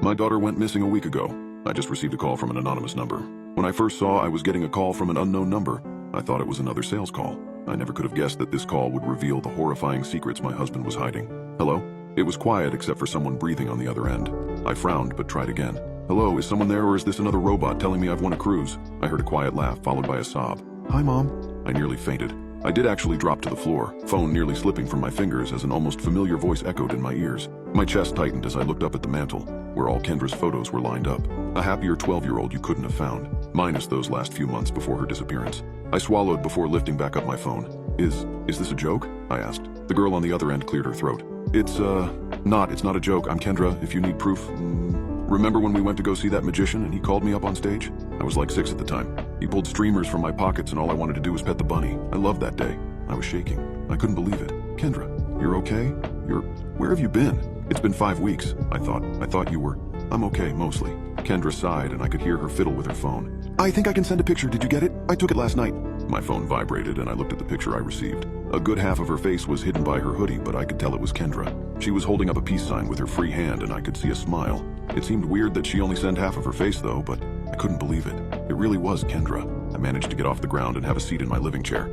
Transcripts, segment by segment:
My daughter went missing a week ago. I just received a call from an anonymous number. When I first saw I was getting a call from an unknown number, I thought it was another sales call. I never could have guessed that this call would reveal the horrifying secrets my husband was hiding. Hello? It was quiet except for someone breathing on the other end. I frowned but tried again. Hello, is someone there or is this another robot telling me I've won a cruise? I heard a quiet laugh followed by a sob. Hi, Mom. I nearly fainted. I did actually drop to the floor, phone nearly slipping from my fingers as an almost familiar voice echoed in my ears. My chest tightened as I looked up at the mantel, where all Kendra's photos were lined up. A happier 12-year-old you couldn't have found, minus those last few months before her disappearance. I swallowed before lifting back up my phone. Is this a joke? I asked. The girl on the other end cleared her throat. It's not a joke. I'm Kendra, if you need proof. Remember when we went to go see that magician and he called me up on stage? I was like 6 at the time. He pulled streamers from my pockets and all I wanted to do was pet the bunny. I loved that day. I was shaking. I couldn't believe it. Kendra, you're okay? Where have you been? It's been 5 weeks. I thought you were. I'm okay, mostly. Kendra sighed and I could hear her fiddle with her phone. I think I can send a picture. Did you get it? I took it last night. My phone vibrated and I looked at the picture I received. A good half of her face was hidden by her hoodie, but I could tell it was Kendra. She was holding up a peace sign with her free hand and I could see a smile. It seemed weird that she only sent half of her face though, but I couldn't believe it. It really was Kendra. I managed to get off the ground and have a seat in my living chair.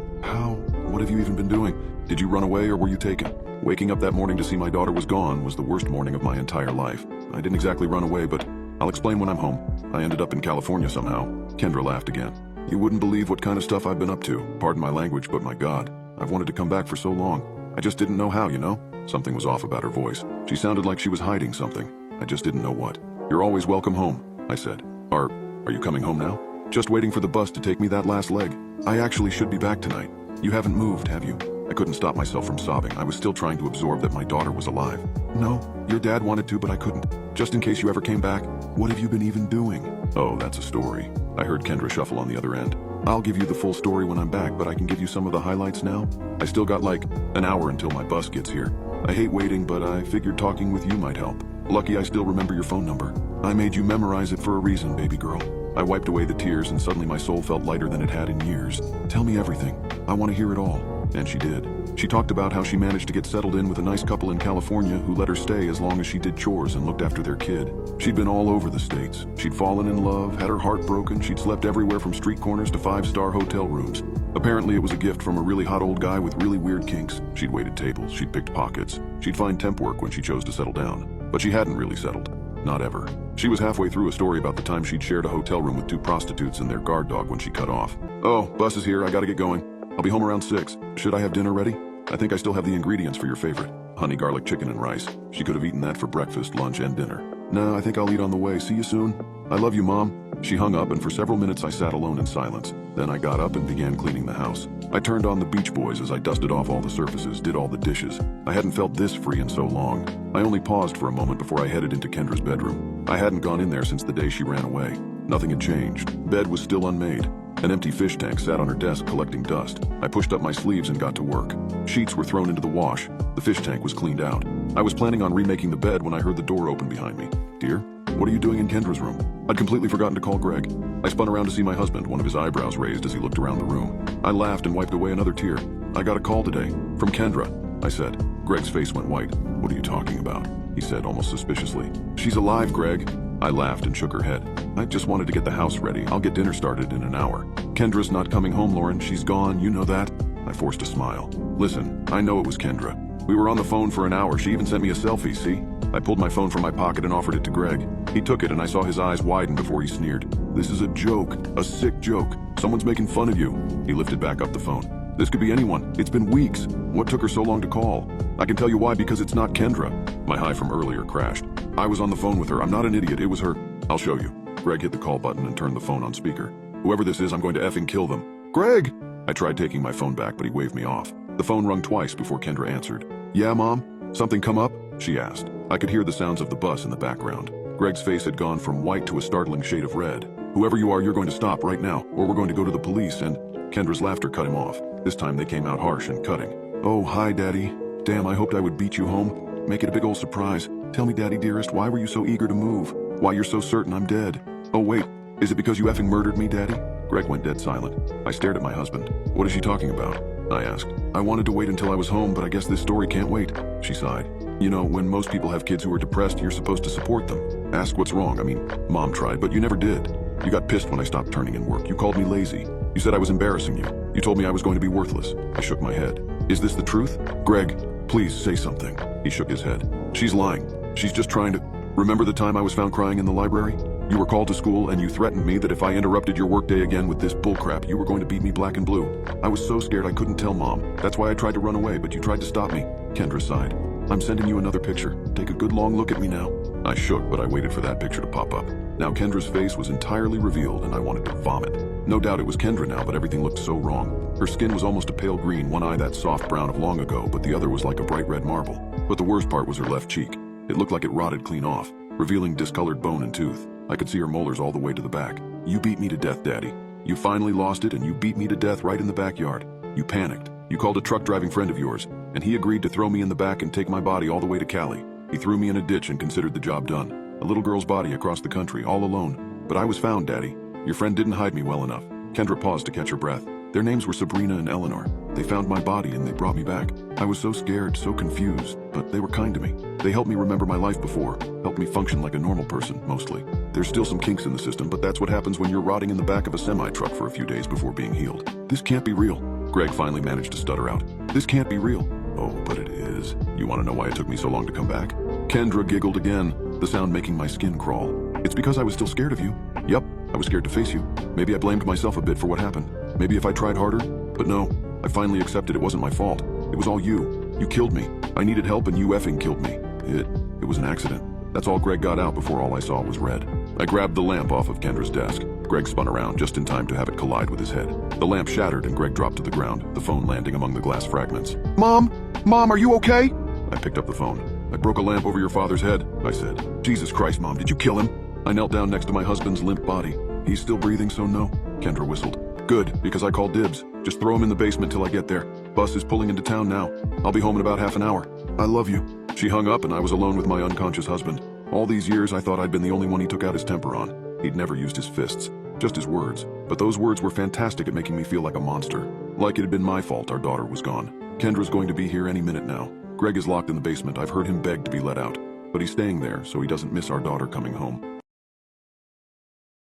What have you even been doing? Did you run away or were you taken? Waking up that morning to see my daughter was gone was the worst morning of my entire life. I didn't exactly run away, but I'll explain when I'm home. I ended up in California somehow. Kendra laughed again. You wouldn't believe what kind of stuff I've been up to. Pardon my language, but my God, I've wanted to come back for so long. I just didn't know how, you know? Something was off about her voice. She sounded like she was hiding something. I just didn't know what. You're always welcome home, I said. Are you coming home now? Just waiting for the bus to take me that last leg. I actually should be back tonight. You haven't moved, have you? I couldn't stop myself from sobbing. I was still trying to absorb that my daughter was alive. No, your dad wanted to, but I couldn't. Just in case you ever came back, what have you been even doing? Oh, that's a story. I heard Kendra shuffle on the other end. I'll give you the full story when I'm back, but I can give you some of the highlights now. I still got like an hour until my bus gets here. I hate waiting, but I figured talking with you might help. Lucky I still remember your phone number. I made you memorize it for a reason, baby girl. I wiped away the tears and suddenly my soul felt lighter than it had in years. Tell me everything. I want to hear it all. And she did. She talked about how she managed to get settled in with a nice couple in California who let her stay as long as she did chores and looked after their kid. She'd been all over the States. She'd fallen in love, had her heart broken, she'd slept everywhere from street corners to 5-star hotel rooms. Apparently it was a gift from a really hot old guy with really weird kinks. She'd waited tables, she'd picked pockets, she'd find temp work when she chose to settle down. But she hadn't really settled. Not ever. She was halfway through a story about the time she'd shared a hotel room with 2 prostitutes and their guard dog when she cut off. Oh, bus is here, I gotta get going. I'll be home around 6. Should I have dinner ready? I think I still have the ingredients for your favorite. Honey garlic chicken and rice. She could have eaten that for breakfast, lunch, and dinner. No, I think I'll eat on the way. See you soon. I love you, Mom. She hung up and for several minutes I sat alone in silence. Then I got up and began cleaning the house. I turned on the Beach Boys as I dusted off all the surfaces, did all the dishes. I hadn't felt this free in so long. I only paused for a moment before I headed into Kendra's bedroom. I hadn't gone in there since the day she ran away. Nothing had changed. Bed was still unmade. An empty fish tank sat on her desk collecting dust. I pushed up my sleeves and got to work. Sheets were thrown into the wash. The fish tank was cleaned out. I was planning on remaking the bed when I heard the door open behind me. Dear, what are you doing in Kendra's room? I'd completely forgotten to call Greg. I spun around to see my husband, one of his eyebrows raised as he looked around the room. I laughed and wiped away another tear. I got a call today. From Kendra, I said. Greg's face went white. What are you talking about? He said almost suspiciously. She's alive, Greg. I laughed and shook her head. I just wanted to get the house ready. I'll get dinner started in an hour. Kendra's not coming home, Lauren. She's gone. You know that? I forced a smile. Listen, I know it was Kendra. We were on the phone for an hour. She even sent me a selfie, see? I pulled my phone from my pocket and offered it to Greg. He took it and I saw his eyes widen before he sneered. This is a joke. A sick joke. Someone's making fun of you. He lifted back up the phone. This could be anyone. It's been weeks. What took her so long to call? I can tell you why, because it's not Kendra. My high from earlier crashed. I was on the phone with her. I'm not an idiot. It was her. I'll show you. Greg hit the call button and turned the phone on speaker. Whoever this is, I'm going to effing kill them. Greg! I tried taking my phone back, but he waved me off. The phone rung twice before Kendra answered. Yeah, Mom? Something come up? She asked. I could hear the sounds of the bus in the background. Greg's face had gone from white to a startling shade of red. Whoever you are, you're going to stop right now, or we're going to go to the police, and Kendra's laughter cut him off. This time they came out harsh and cutting. Oh, hi, Daddy. Damn, I hoped I would beat you home. Make it a big old surprise. Tell me, Daddy dearest, why were you so eager to move? Why you're so certain I'm dead? Oh, wait, is it because you effing murdered me, Daddy? Greg went dead silent. I stared at my husband. What is she talking about? I asked. I wanted to wait until I was home, but I guess this story can't wait. She sighed. You know, when most people have kids who are depressed, you're supposed to support them. Ask what's wrong. I mean, Mom tried, but you never did. You got pissed when I stopped turning in work. You called me lazy. You said I was embarrassing you. You told me I was going to be worthless. I shook my head. Is this the truth? Greg, please say something. He shook his head. She's lying. She's just trying to... Remember the time I was found crying in the library? You were called to school and you threatened me that if I interrupted your workday again with this bullcrap, you were going to beat me black and blue. I was so scared I couldn't tell Mom. That's why I tried to run away, but you tried to stop me. Kendra sighed. I'm sending you another picture. Take a good long look at me now. I shook, but I waited for that picture to pop up. Now Kendra's face was entirely revealed and I wanted to vomit. No doubt it was Kendra now, but everything looked so wrong. Her skin was almost a pale green, one eye that soft brown of long ago, but the other was like a bright red marble. But the worst part was her left cheek. It looked like it rotted clean off, revealing discolored bone and tooth. I could see her molars all the way to the back. You beat me to death, Daddy. You finally lost it and you beat me to death right in the backyard. You panicked. You called a truck driving friend of yours, and he agreed to throw me in the back and take my body all the way to Cali. He threw me in a ditch and considered the job done. A little girl's body across the country, all alone. But I was found, Daddy. Your friend didn't hide me well enough. Kendra paused to catch her breath. Their names were Sabrina and Eleanor. They found my body and they brought me back. I was so scared, so confused, but they were kind to me. They helped me remember my life before, helped me function like a normal person, mostly. There's still some kinks in the system, but that's what happens when you're rotting in the back of a semi-truck for a few days before being healed. This can't be real. Greg finally managed to stutter out. This can't be real. Oh, but it is. You want to know why it took me so long to come back? Kendra giggled again, the sound making my skin crawl. It's because I was still scared of you. Yep, I was scared to face you. Maybe I blamed myself a bit for what happened. Maybe if I tried harder, but no. I finally accepted it wasn't my fault. It was all you. You killed me. I needed help and you effing killed me. It was an accident. That's all Greg got out before all I saw was red. I grabbed the lamp off of Kendra's desk. Greg spun around just in time to have it collide with his head. The lamp shattered and Greg dropped to the ground, the phone landing among the glass fragments. Mom, are you okay? I picked up the phone. I broke a lamp over your father's head, I said. Jesus Christ, Mom, did you kill him? I knelt down next to my husband's limp body. He's still breathing, so no. Kendra whistled. Good, because I called dibs. Just throw him in the basement till I get there. Bus is pulling into town now. I'll be home in about half an hour. I love you. She hung up and I was alone with my unconscious husband. All these years I thought I'd been the only one he took out his temper on. He'd never used his fists, just his words. But those words were fantastic at making me feel like a monster. Like it had been my fault our daughter was gone. Kendra's going to be here any minute now. Greg is locked in the basement. I've heard him beg to be let out. But he's staying there so he doesn't miss our daughter coming home.